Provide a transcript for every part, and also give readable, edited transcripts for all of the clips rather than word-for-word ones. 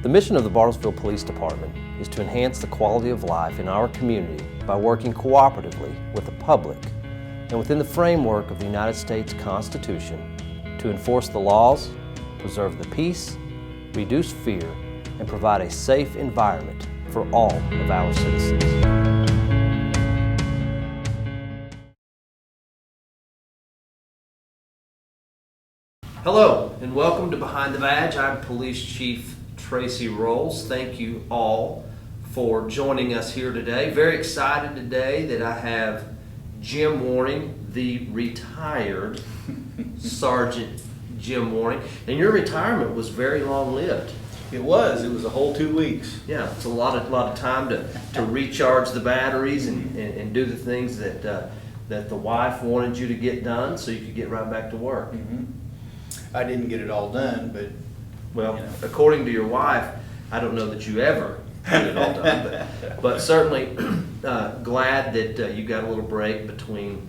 The mission of the Bartlesville Police Department is to enhance the quality of life in our community by working cooperatively with the public and within the framework of the United States Constitution to enforce the laws, preserve the peace, reduce fear, and provide a safe environment for all of our citizens. Hello and welcome to Behind the Badge. I'm Police Chief Tracy Rolls. Thank you all for joining us here today. Very excited today that I have Jim Warning, the retired Sergeant Jim Warning. And your retirement was very long-lived. It was a whole 2 weeks. Yeah, it's a lot of time to recharge the batteries and do the things that the wife wanted you to get done so you could get right back to work. Mm-hmm. I didn't get it all done, but well, according to your wife, I don't know that you ever get it all done, but certainly glad that you got a little break between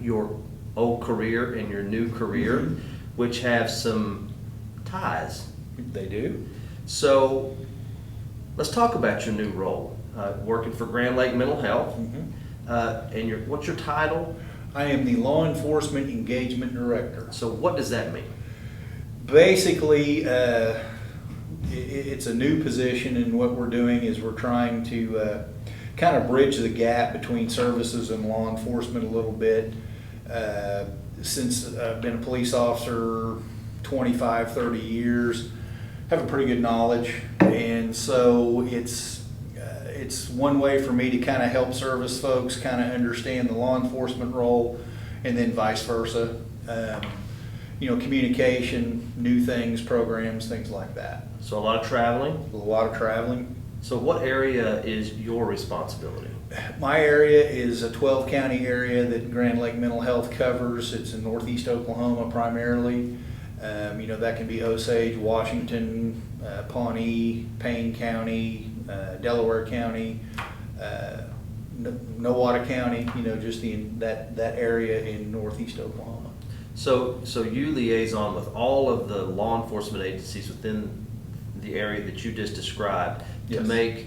your old career and your new career, mm-hmm. which have some ties. They do. So let's talk about your new role, working for Grand Lake Mental Health. Mm-hmm. And what's your title? I am the Law Enforcement Engagement Director. So what does that mean? Basically, it's a new position, and what we're doing is we're trying to kind of bridge the gap between services and law enforcement a little bit. Since I've been a police officer 25, 30 years, have a pretty good knowledge, and so it's one way for me to kind of help service folks kind of understand the law enforcement role, and then vice versa. Communication, new things, programs, things like that. So a lot of traveling? A lot of traveling. So what area is your responsibility? My area is a 12-county area that Grand Lake Mental Health covers. It's in northeast Oklahoma primarily. That can be Osage, Washington, Pawnee, Payne County, Delaware County, Nowata County, just that area in northeast Oklahoma. So you liaison with all of the law enforcement agencies within the area that you just described to Yes. make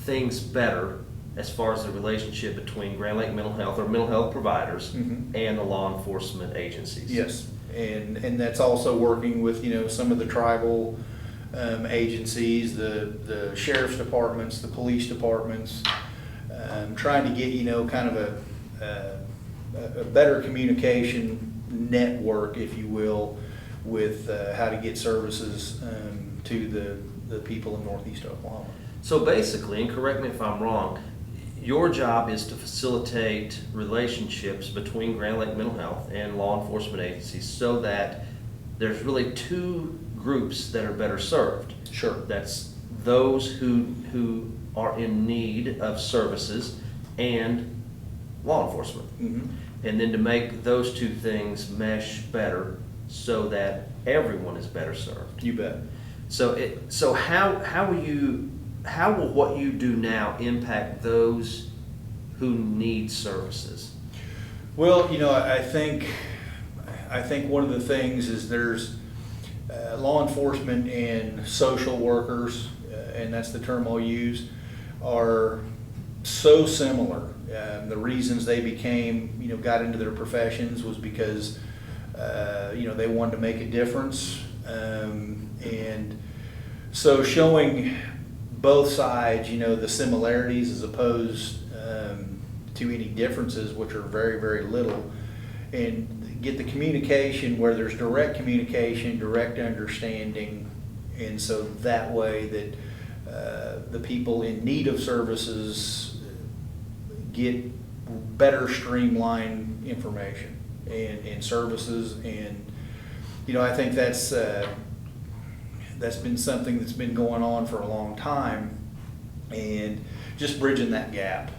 things better as far as the relationship between Grand Lake Mental Health or mental health providers mm-hmm. and the law enforcement agencies. Yes, and that's also working with some of the tribal agencies, the sheriff's departments, the police departments, trying to get kind of a better communication network, if you will, with how to get services to the people in northeast Oklahoma. So basically, and correct me if I'm wrong, your job is to facilitate relationships between Grand Lake Mental Health and law enforcement agencies so that there's really two groups that are better served. Sure. That's those who are in need of services and law enforcement. Mm-hmm. And then to make those two things mesh better so that everyone is better served. You bet. So how will what you do now impact those who need services? Well, I think one of the things is there's law enforcement and social workers, and that's the term I'll use, are so similar. The reasons they got into their professions was because they wanted to make a difference, and so showing both sides, the similarities as opposed to any differences, which are very, very little, and get the communication where there's direct communication, direct understanding, and so that way that the people in need of services get better streamlined information and services, and I think that's been something that's been going on for a long time, and just bridging that gap,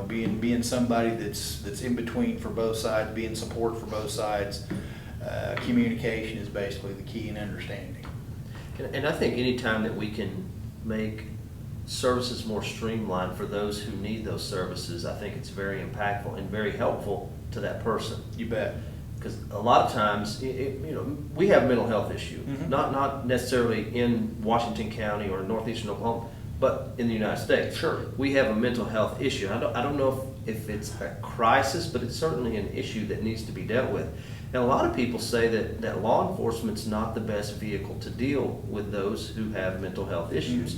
being somebody that's in between for both sides, being support for both sides. Communication is basically the key in understanding. And I think anytime that we can make services more streamlined for those who need those services, I think it's very impactful and very helpful to that person. You bet. because a lot of times, we have a mental health issue, Mhm. not necessarily in Washington County or northeastern Oklahoma, but in the United States. Sure. We have a mental health issue. I don't know if it's a crisis, but it's certainly an issue that needs to be dealt with. And a lot of people say that law enforcement's not the best vehicle to deal with those who have mental health issues.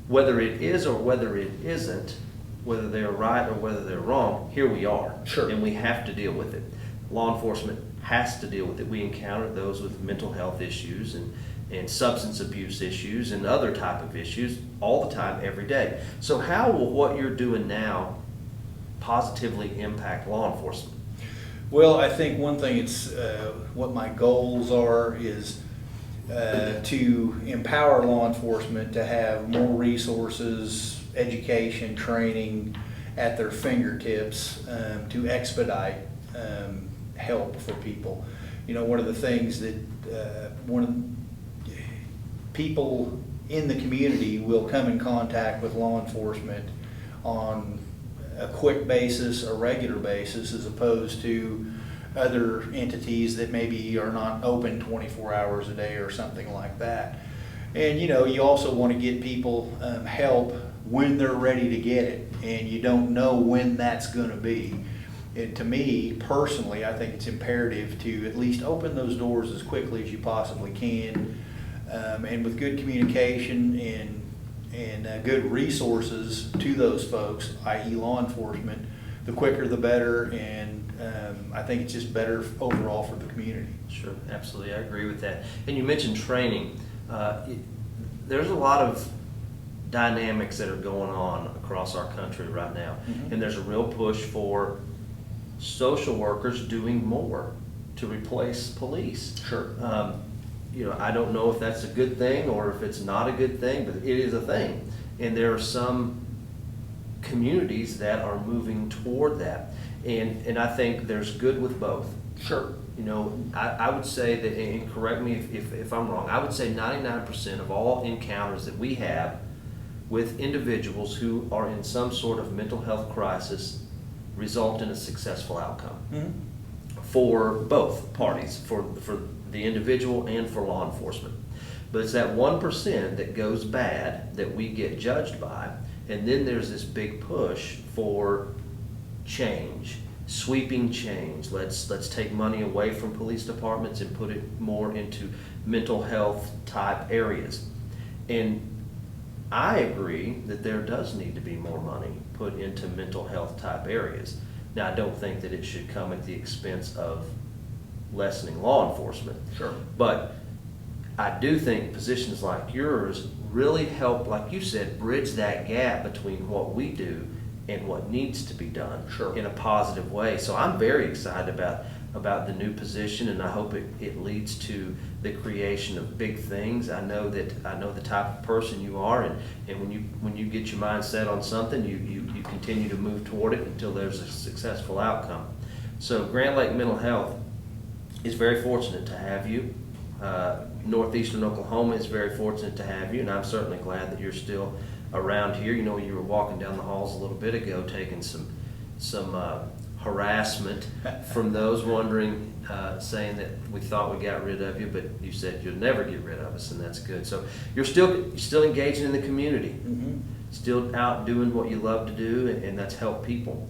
Whether it is or whether it isn't, whether they're right or whether they're wrong, here we are. Sure. And we have to deal with it. Law enforcement has to deal with it. We encounter those with mental health issues and substance abuse issues and other type of issues all the time, every day. So how will what you're doing now positively impact law enforcement? Well, I think one thing, it's what my goals are is to empower law enforcement to have more resources, education, training at their fingertips to expedite help for people. One of the things that people in the community will come in contact with law enforcement on a quick basis, a regular basis, as opposed to other entities that maybe are not open 24 hours a day or something like that. And you also want to get people help when they're ready to get it, and you don't know when that's going to be. And to me, personally, I think it's imperative to at least open those doors as quickly as you possibly can, and with good communication and good resources to those folks, i.e. law enforcement, the quicker the better, and I think it's just better overall for the community. Sure, absolutely, I agree with that. And you mentioned training. There's a lot of dynamics that are going on across our country right now, Mhm. and there's a real push for social workers doing more to replace police. Sure. I don't know if that's a good thing or if it's not a good thing, but it is a thing. And there are some communities that are moving toward that. And I think there's good with both. Sure. I would say that, and correct me if I'm wrong, I would say 99% of all encounters that we have with individuals who are in some sort of mental health crisis result in a successful outcome. Mm-hmm. For both parties, for the individual and for law enforcement. But it's that 1% that goes bad that we get judged by, and then there's this big push for change, sweeping change. Let's take money away from police departments and put it more into mental health type areas. And I agree that there does need to be more money put into mental health type areas. Now, I don't think that it should come at the expense of lessening law enforcement. Sure. But I do think positions like yours really help, like you said, bridge that gap between what we do and what needs to be done. Sure. In a positive way. So I'm very excited about the new position, and I hope it leads to the creation of big things. I know the type of person you are, and when you get your mind set on something, you continue to move toward it until there's a successful outcome. So Grand Lake Mental Health is very fortunate to have you. Northeastern Oklahoma is very fortunate to have you, and I'm certainly glad that you're still around here. You were walking down the halls a little bit ago taking some harassment from those wondering, saying that we thought we got rid of you, but you said you'll never get rid of us, and that's good. So you're still engaging in the community, Mm-hmm. still out doing what you love to do, and that's help people.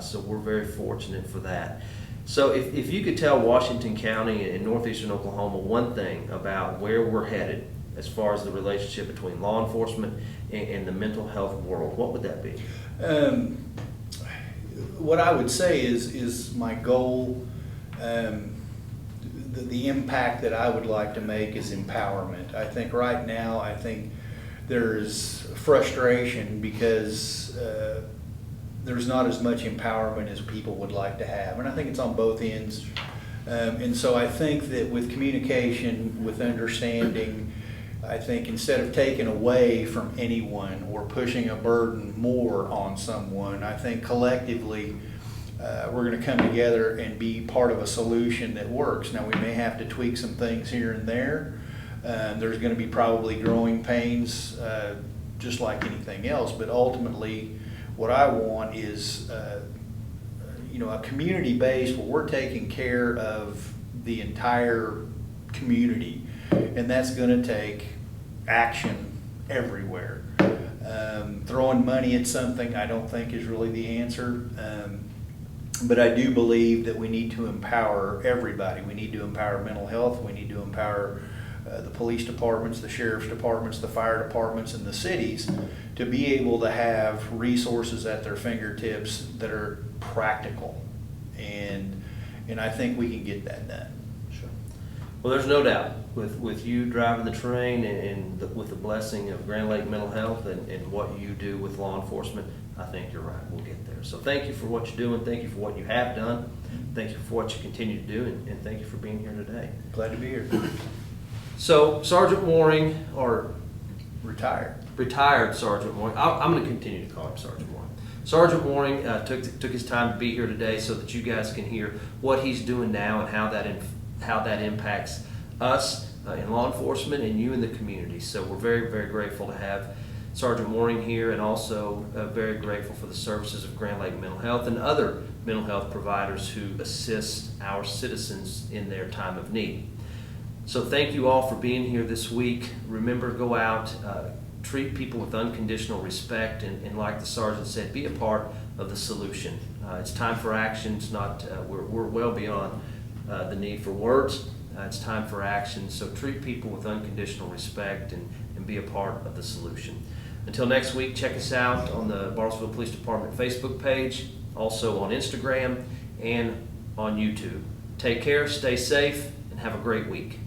So we're very fortunate for that. So if you could tell Washington County and northeastern Oklahoma one thing about where we're headed as far as the relationship between law enforcement and the mental health world, what would that be? What I would say is my goal, the impact that I would like to make is empowerment. I think right now, there's frustration because there's not as much empowerment as people would like to have. And I think it's on both ends. And so I think that with communication, with understanding, I think instead of taking away from anyone or pushing a burden more on someone, I think collectively we're going to come together and be part of a solution that works. Now, we may have to tweak some things here and there. There's going to be probably growing pains just like anything else, but ultimately what I want is a community base where we're taking care of the entire community, and that's going to take action everywhere. Throwing money at something I don't think is really the answer, but I do believe that we need to empower everybody. We need to empower mental health. We need to empower the police departments, the sheriff's departments, the fire departments, and the cities to be able to have resources at their fingertips that are practical, and I think we can get that done. Sure. Well, there's no doubt with you driving the train and with the blessing of Grand Lake Mental Health and what you do with law enforcement, I think you're right. We'll get there. So thank you for what you're doing. Thank you for what you have done. Thank you for what you continue to do, and thank you for being here today. Glad to be here. So Sergeant Waring, or Retired Sergeant Waring, I'm going to continue to call him Sergeant Waring. Sergeant Waring took his time to be here today so that you guys can hear what he's doing now and how that impacts us in law enforcement and you in the community. So we're very, very grateful to have Sergeant Waring here, and also very grateful for the services of Grand Lake Mental Health and other mental health providers who assist our citizens in their time of need. So thank you all for being here this week. Remember, go out, treat people with unconditional respect, and like the sergeant said, be a part of the solution. It's time for action. It's not, we're well beyond the need for words. It's time for action. So treat people with unconditional respect and be a part of the solution. Until next week, check us out on the Bartlesville Police Department Facebook page, also on Instagram and on YouTube. Take care, stay safe, and have a great week.